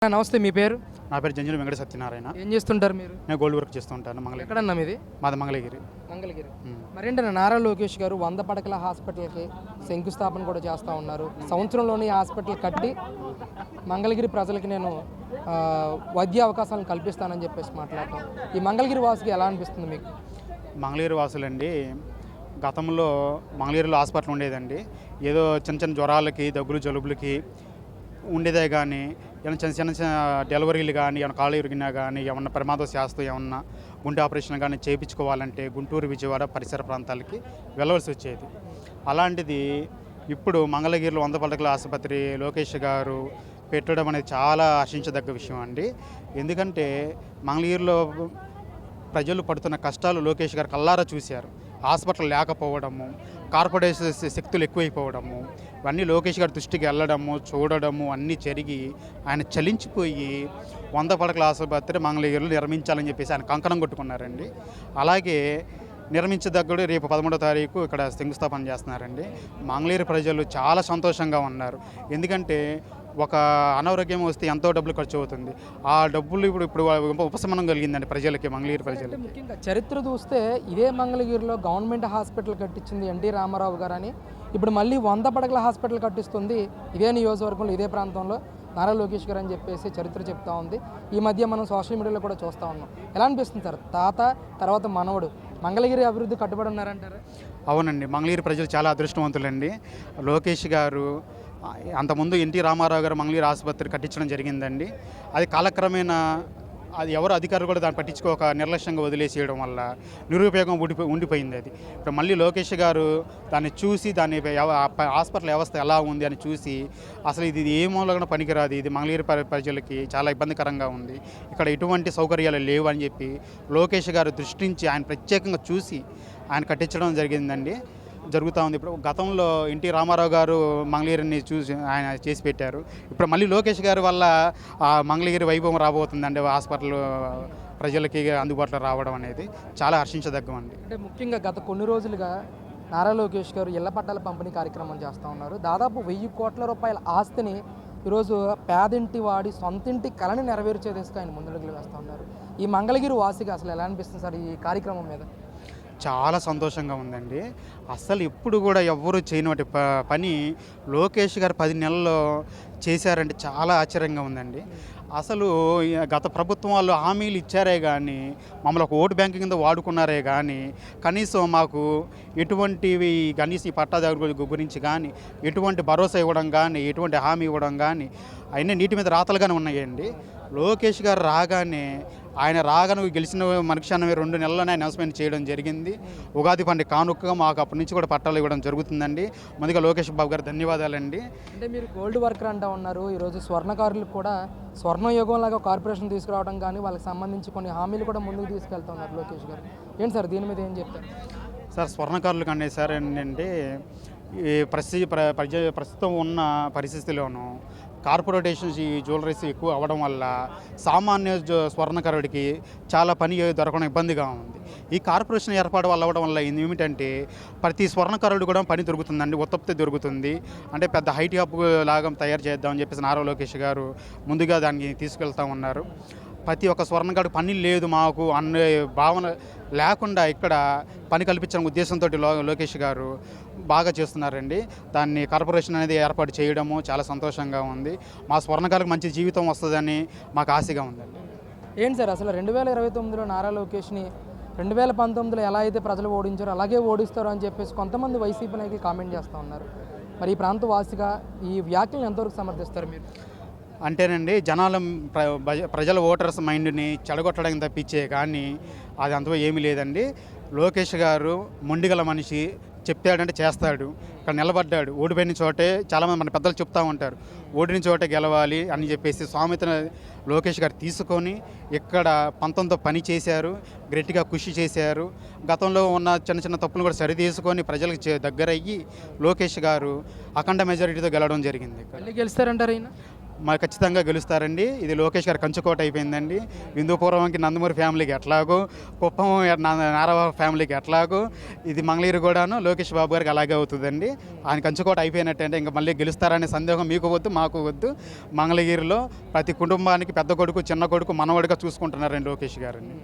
నమస్తే, మీ పేరు? నా పేరు జంజుల వెంకట సత్యనారాయణ. ఏం చేస్తుంటారు మీరు? నేను గోల్డ్ వర్క్ చేస్తూ ఉంటాను. మంగళగిరి. ఎక్కడన్నా మీది? మాది మంగళగిరి. మరేంటన్నా నారా లోకేష్ గారు 100 పడకల హాస్పిటల్కి శంకుస్థాపన కూడా చేస్తూ ఉన్నారు. సంవత్సరంలోనే హాస్పిటల్ కట్టి మంగళగిరి ప్రజలకి నేను వైద్య అవకాశాలను కల్పిస్తానని చెప్పేసి మాట్లాడటం, ఈ మంగళగిరి వాసుకి ఎలా అనిపిస్తుంది మీకు? మంగళగిరి వాసులండి, గతంలో మంగళగిరిలో హాస్పిటల్ ఉండేదండి. ఏదో చిన్న చిన్న జ్వరాలకి, దగ్గులు, జలుబులకి ఉండేదే కానీ ఏమైనా చిన్న చిన్న డెలివరీలు కానీ, ఏమైనా కాళ్ళు ఇరిగినా కానీ, ఏమన్నా ప్రమాద శాస్త్రం, ఏమన్నా గుండె ఆపరేషన్ కానీ చేయించుకోవాలంటే గుంటూరు, విజయవాడ పరిసర ప్రాంతాలకి వెళ్ళవలసి వచ్చేది. అలాంటిది ఇప్పుడు మంగళగిరిలో 100 పడకల ఆసుపత్రి లోకేష్ గారు పెట్టడం అనేది చాలా హర్షించదగ్గ విషయం అండి. ఎందుకంటే మంగళగిరిలో ప్రజలు పడుతున్న కష్టాలు లోకేష్ గారు కల్లారా చూశారు. హాస్పిటల్ లేకపోవడము, కార్పొరేట్ శక్తులు ఎక్కువైపోవడము, ఇవన్నీ లోకేష్ గారి దృష్టికి వెళ్ళడము, చూడడము అన్నీ జరిగి ఆయన చలించిపోయి 100 పడకల ఆసుపత్రి మంగళగిరిలో నిర్మించాలని చెప్పేసి ఆయన కంకణం కొట్టుకున్నారండి. అలాగే నిర్మించదగ్గడు రేపు 13వ తారీఖు ఇక్కడ శంకుస్థాపన చేస్తున్నారండి. మంగళగిరి ప్రజలు చాలా సంతోషంగా ఉన్నారు. ఎందుకంటే ఒక అనారోగ్యం వస్తే ఎంతో డబ్బులు ఖర్చు అవుతుంది. ఆ డబ్బులు ఇప్పుడు ఉపశమనం కలిగిందండి ప్రజలకి, మంగళగిరి ప్రజలకి. ముఖ్యంగా చరిత్ర చూస్తే ఇదే మంగళగిరిలో గవర్నమెంట్ హాస్పిటల్ కట్టించింది ఎన్టీ రామారావు గారు అని, ఇప్పుడు మళ్ళీ 100 పడకల హాస్పిటల్ కట్టిస్తుంది ఇదే నియోజకవర్గంలో, ఇదే ప్రాంతంలో నారా లోకేష్ గారు అని చెప్పేసి చరిత్ర చెప్తా ఉంది. ఈ మధ్య మనం సోషల్ మీడియాలో కూడా చూస్తూ ఉన్నాం. ఎలా అనిపిస్తుంది సార్? తాత తర్వాత మనవడు మంగళగిరి అభివృద్ధి కట్టుబడి ఉన్నారంటారా? అవునండి, మంగళగిరి ప్రజలు చాలా అదృష్టవంతులండి. లోకేష్ గారు అంతకుముందు ఎన్టీ రామారావు గారు మంగళగిరి ఆసుపత్రి కట్టించడం జరిగిందండి. అది కాలక్రమేణా అది ఎవరు అధికారులు కూడా దాన్ని పట్టించుకోక నిర్లక్ష్యంగా వదిలేసేయడం వల్ల నిరుపయోగం ఉండిపోయింది. అది ఇప్పుడు మళ్ళీ లోకేష్ గారు దాన్ని చూసి, దాన్ని హాస్పిటల్ వ్యవస్థ ఎలా ఉంది అని చూసి, అసలు ఇది ఏ మూలంగా పనికిరాదు, ఇది మంగళగిరి ప్రజలకి చాలా ఇబ్బందికరంగా ఉంది, ఇక్కడ ఎటువంటి సౌకర్యాలు లేవు అని చెప్పి లోకేష్ గారు దృష్టించి ఆయన ప్రత్యేకంగా చూసి ఆయన కట్టించడం జరుగుతూ ఉంది. ఇప్పుడు గతంలో ఎన్టీ రామారావు గారు మంగళగిరిని చూసి ఆయన చేసి పెట్టారు. ఇప్పుడు మళ్ళీ లోకేష్ గారి వల్ల ఆ మంగళగిరి వైభవం రాబోతుందండి. హాస్పిటల్ ప్రజలకి అందుబాటులో రావడం అనేది చాలా హర్షించదగ్గమండి. అంటే ముఖ్యంగా గత కొన్ని రోజులుగా నారా లోకేష్ గారు ఇళ్ల పట్టాల పంపిణీ కార్యక్రమం చేస్తూ ఉన్నారు. దాదాపు 1000 కోట్ల రూపాయల ఆస్తిని ఈరోజు పేదింటి వాడి సొంతింటి కళని నెరవేర్చే దిశగా ఆయన ముందడుగులు వేస్తూ ఉన్నారు. ఈ మంగళగిరి వాసిగా అసలు ఎలా అనిపిస్తుంది సార్ ఈ కార్యక్రమం మీద? చాలా సంతోషంగా ఉందండి. అసలు ఎప్పుడు కూడా ఎవ్వరూ చేయనటువంటి పని లోకేష్ గారు 10 నెలల్లో చేశారంటే చాలా ఆశ్చర్యంగా ఉందండి. అసలు గత ప్రభుత్వం వాళ్ళు హామీలు ఇచ్చారే కానీ, మమ్మల్ని ఒక ఓటు బ్యాంక్ కింద వాడుకున్నారే కానీ, కనీసం మాకు ఎటువంటివి కనీసం ఈ పట్టాదారు గురించి కానీ, ఎటువంటి భరోసా ఇవ్వడం కానీ, ఎటువంటి హామీ ఇవ్వడం కానీ అవన్నీ నీటి మీద రాతలుగానే ఉన్నాయండి. లోకేష్ గారు ఆయన రాగానే గెలిచిన మరుక్షణమే 2 నెలల్లోనే అనౌన్స్మెంట్ చేయడం జరిగింది. ఉగాది పండుగ కానుకగా మాకు అప్పటి నుంచి కూడా పట్టాలు ఇవ్వడం జరుగుతుందండి. ముందుగా లోకేష్ బాబు గారు ధన్యవాదాలండి. అంటే మీరు గోల్డ్ వర్కర్ అంటూ ఉన్నారు. ఈరోజు స్వర్ణకారులకు కూడా స్వర్ణయుగంలాగా కార్పొరేషన్ తీసుకురావడం కానీ, వాళ్ళకి సంబంధించి కొన్ని హామీలు కూడా ముందుకు తీసుకెళ్తున్నారు లోకేష్ గారు. ఏంటి సార్ దీని మీద ఏం చెప్తారు? సార్, స్వర్ణకారులు కంటే సార్ ఏంటంటే ఈ ప్రస్తుతం ఉన్న పరిస్థితిలోనూ కార్పొరేషన్స్ ఈ జ్యువెలరీస్ ఎక్కువ అవ్వడం వల్ల సామాన్య స్వర్ణకారుడికి చాలా పని దొరకడం ఇబ్బందిగా ఉంది. ఈ కార్పొరేషన్ ఏర్పాటు వల్ల అవ్వడం వల్ల ఏమిటంటే ప్రతి స్వర్ణకారుడు కూడా పని దొరుకుతుందండి, ఉత్పత్తి దొరుకుతుంది. అంటే పెద్ద హైట్ హబ్ లాగా తయారు చేద్దామని చెప్పేసి నారా లోకేష్ గారు ముందుగా దాన్ని తీసుకెళ్తా ఉన్నారు. ప్రతి ఒక్క స్వర్ణకారుడు పని లేదు మాకు అనే భావన లేకుండా ఇక్కడ పని కల్పించడం ఉద్దేశంతో లోకేష్ గారు బాగా చేస్తున్నారండి. దాన్ని కార్పొరేషన్ అనేది ఏర్పాటు చేయడము చాలా సంతోషంగా ఉంది. మా స్వర్ణకారులకు మంచి జీవితం వస్తుందని మాకు ఆశగా ఉందండి. ఏంటి సార్ అసలు 2029లో నారా లోకేష్ని 2019లో ఎలా అయితే ప్రజలు ఓడించారో అలాగే ఓడిస్తారు అని చెప్పేసి కొంతమంది వైసీపీ నాయకులు కామెంట్ చేస్తూ ఉన్నారు. మరి ఈ ప్రాంత వాసిగా ఈ వ్యాఖ్యలను ఎంతవరకు సమర్థిస్తారు మీరు? అంటేనండి, ప్రజల ఓటర్స్ మైండ్ని చెడగొట్టడానికి తప్పించే కానీ అది అంతలో ఏమీ లేదండి. లోకేష్ గారు మొండిగల మనిషి, చెప్పాడంటే చేస్తాడు. ఇక్కడ నిలబడ్డాడు. ఓడిపోయిన చోటే చాలామంది మన పెద్దలు చెప్తూ ఉంటారు, ఓడిన చోటే గెలవాలి అని చెప్పేసి సామెతను లోకేష్ గారు తీసుకొని ఇక్కడ పంతంతో పని చేశారు, గట్టిగా కృషి చేశారు. గతంలో ఉన్న చిన్న చిన్న తప్పులు కూడా సరితీసుకొని ప్రజలకు దగ్గరయ్యి లోకేష్ గారు అఖండ మెజారిటీతో గెలవడం జరిగింది. గెలుస్తారంటారు? మరి ఖచ్చితంగా గెలుస్తారండి. ఇది లోకేష్ గారు కంచుకోట అయిపోయిందండి. హిందూపురంకి నందమూరి ఫ్యామిలీకి ఎట్లాగో, కుప్పం నారావ ఫ్యామిలీకి ఎట్లాగో, ఇది మంగళగిరి కూడాను లోకేష్ బాబు గారికి అలాగే అవుతుందండి. ఆయన కంచుకోట అయిపోయినట్టు అంటే ఇంకా మళ్ళీ గెలుస్తారనే సందేహం మీకు వద్దు, మాకు వద్దు. మంగళగిరిలో ప్రతి కుటుంబానికి పెద్ద కొడుకు, చిన్న కొడుకు, మనవడిగా చూసుకుంటున్నారండి లోకేష్ గారిని.